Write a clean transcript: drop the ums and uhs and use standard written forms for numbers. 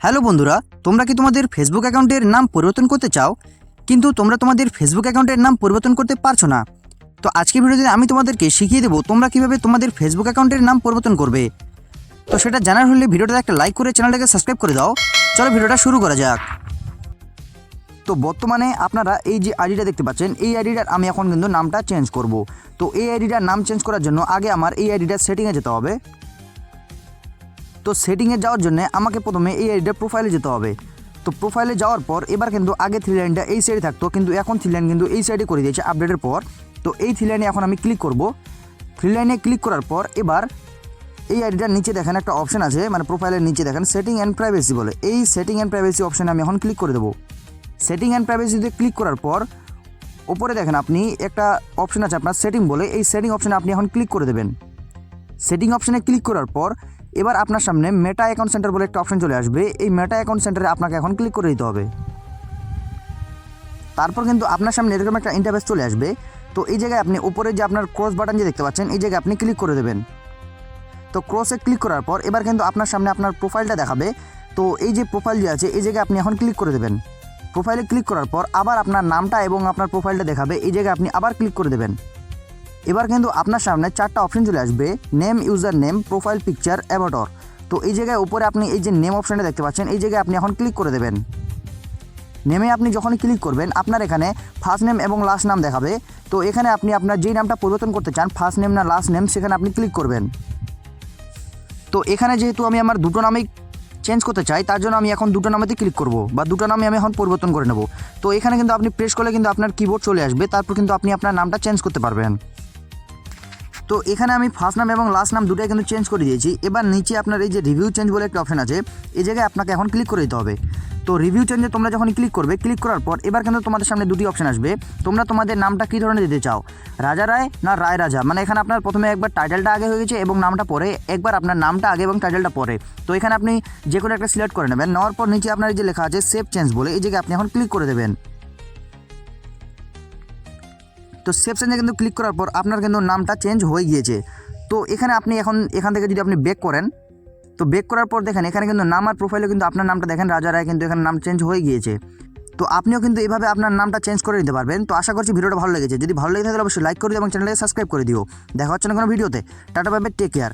Hello বন্ধুরা, তোমরা কি তোমাদের ফেসবুক অ্যাকাউন্টের নাম পরিবর্তন করতে চাও, কিন্তু তোমরা তোমাদের ফেসবুক অ্যাকাউন্টের নাম পরিবর্তন করতে পারছো না? তো আজকের ভিডিওতে আমি তোমাদেরকে শিখিয়ে দেবো তোমরা কিভাবে তোমাদের ফেসবুক অ্যাকাউন্টের নাম পরিবর্তন করবে। তো সেটা জানার হলে ভিডিওটাতে একটা লাইক করে চ্যানেলটাকে সাবস্ক্রাইব করে দাও। চলো ভিডিওটা শুরু করা যাক। তো বর্তমানে আপনারা এই যে আইডিটা দেখতে পাচ্ছেন, এই আইডিটার আমি এখন কিন্তু নামটা চেঞ্জ করব। তো এই আইডিটার নাম চেঞ্জ করার জন্য আগে আমার এই আইডিটার সেটিংয়ে যেতে হবে। তো সেটিংয়ে যাওয়ার জন্য আমাকে প্রথমে এই আইডিটার প্রোফাইলে যেতে হবে। তো প্রোফাইলে যাওয়ার পর এবার কিন্তু আগে থ্রি লাইনটা এই সাইডে থাকতো, কিন্তু এখন থ্রি লাইন কিন্তু এই সাইডে করে দিয়েছে আপডেটের পর। তো এই থ্রি লাইনে এখন আমি ক্লিক করব। থ্রি লাইনে ক্লিক করার পর এবার এই আইডিটার নিচে দেখেন একটা অপশন আছে, মানে প্রোফাইলের নিচে দেখেন সেটিং অ্যান্ড প্রাইভেসি বলে। এই সেটিং অ্যান্ড প্রাইভেসি অপশানে আমি এখন ক্লিক করে দেবো। সেটিং অ্যান্ড প্রাইভেসিতে ক্লিক করার পর ওপরে দেখেন আপনি একটা অপশন আছে আপনার সেটিং বলে, এই সেটিং অপশানে আপনি এখন ক্লিক করে দেবেন। সেটিং অপশানে ক্লিক করার পর এবার আপনার সামনে মেটা অ্যাকাউন্ট সেন্টার বলে একটা অপশন চলে আসবে। এই মেটা অ্যাকাউন্ট সেন্টারে আপনাকে এখন ক্লিক করে দিতে হবে। তারপর কিন্তু আপনার সামনে এরকম একটা ইন্টারফেস চলে আসবে। তো এই জায়গায় আপনি উপরে যে আপনার ক্রস বাটন যে দেখতে পাচ্ছেন, এই জায়গায় আপনি ক্লিক করে দেবেন। তো ক্রসে ক্লিক করার পর এবার কিন্তু আপনার সামনে আপনার প্রোফাইলটা দেখাবে। তো এই যে প্রোফাইল যে আছে এই জায়গায় আপনি এখন ক্লিক করে দেবেন। প্রোফাইলে ক্লিক করার পর আবার আপনার নামটা এবং আপনার প্রোফাইলটা দেখাবে, এই জায়গায় আপনি আবার ক্লিক করে দেবেন। এবার কিন্তু আপনার সামনে চারটা অপশন চলে আসবে, name, user name, profile picture, Avatar. তো এই জায়গায় উপরে আপনি এই যে নেম অপশানটা দেখতে পাচ্ছেন, এই জায়গায় আপনি এখন ক্লিক করে দেবেন। নেমে আপনি যখনই ক্লিক করবেন আপনার এখানে ফার্স্ট নেম এবং লাস্ট নাম দেখাবে। তো এখানে আপনি আপনার যেই নামটা পরিবর্তন করতে চান, ফার্স্ট নেম না লাস্ট নেম, সেখানে আপনি ক্লিক করবেন। তো এখানে যেহেতু আমি আমার দুটো নামেই চেঞ্জ করতে চাই, তার জন্য আমি এখন দুটো নামেতে ক্লিক করব, বা দুটো নামে আমি এখন পরিবর্তন করে নেব। তো এখানে কিন্তু আপনি প্রেস করলে কিন্তু আপনার কিবোর্ড চলে আসবে, তারপর কিন্তু আপনি আপনার নামটা চেঞ্জ করতে পারবেন। তো এখানে আমি ফার্স্ট নাম এবং লাস্ট নাম দুটোই কিন্তু চেঞ্জ করে দিয়েছি। এবার নিচে আপনার এই যে রিভিউ চেঞ্জ বলে একটা অপশন আছে, এই জায়গায় আপনাকে এখন ক্লিক করে দিতে হবে। তো রিভিউ চেঞ্জে তোমরা যখন ক্লিক করবে, ক্লিক করার পর এবার কিন্তু তোমাদের সামনে দুটি অপশন আসবে। তোমরা তোমাদের নামটা কী ধরনের দিতে চাও, রাজা রায় না রায় রাজা, মানে এখানে আপনার প্রথমে একবার টাইটেলটা আগে হয়ে গেছে এবং নামটা পরে, একবার আপনার নামটা আগে এবং টাইটেলটা পরে। তো এখানে আপনি যে কোনো একটা সিলেক্ট করে নেবেন। নেওয়ার পর নিচে আপনার এই যে লেখা আছে সেভ চেঞ্জ বলে, এই জায়গায় আপনি এখন ক্লিক করে দেবেন। তো সেভ চেঞ্জে কিন্তু ক্লিক করার পর আপনার কিন্তু নামটা চেঞ্জ হয়ে গিয়েছে। তো এখানে আপনি এখান থেকে যদি আপনি ব্যাক করেন, তো ব্যাক করার পর দেখেন এখানে কিন্তু নাম আর প্রোফাইলে কিন্তু আপনার নামটা দেখেন রাজা রায়, কিন্তু এখানে নাম চেঞ্জ হয়ে গিয়েছে। তো আপনিও কিন্তু এইভাবে আপনার নামটা চেঞ্জ করে নিতে পারবেন। তো আশা করছি ভিডিওটা ভালো লেগেছে। যদি ভালো লেগে থাকে তাহলে অবশ্যই লাইক করে দিও এবং চ্যানেলটাকে সাবস্ক্রাইব করে দিও। দেখা হচ্ছে না কোনো ভিডিওতে। Tata, bye bye, take care.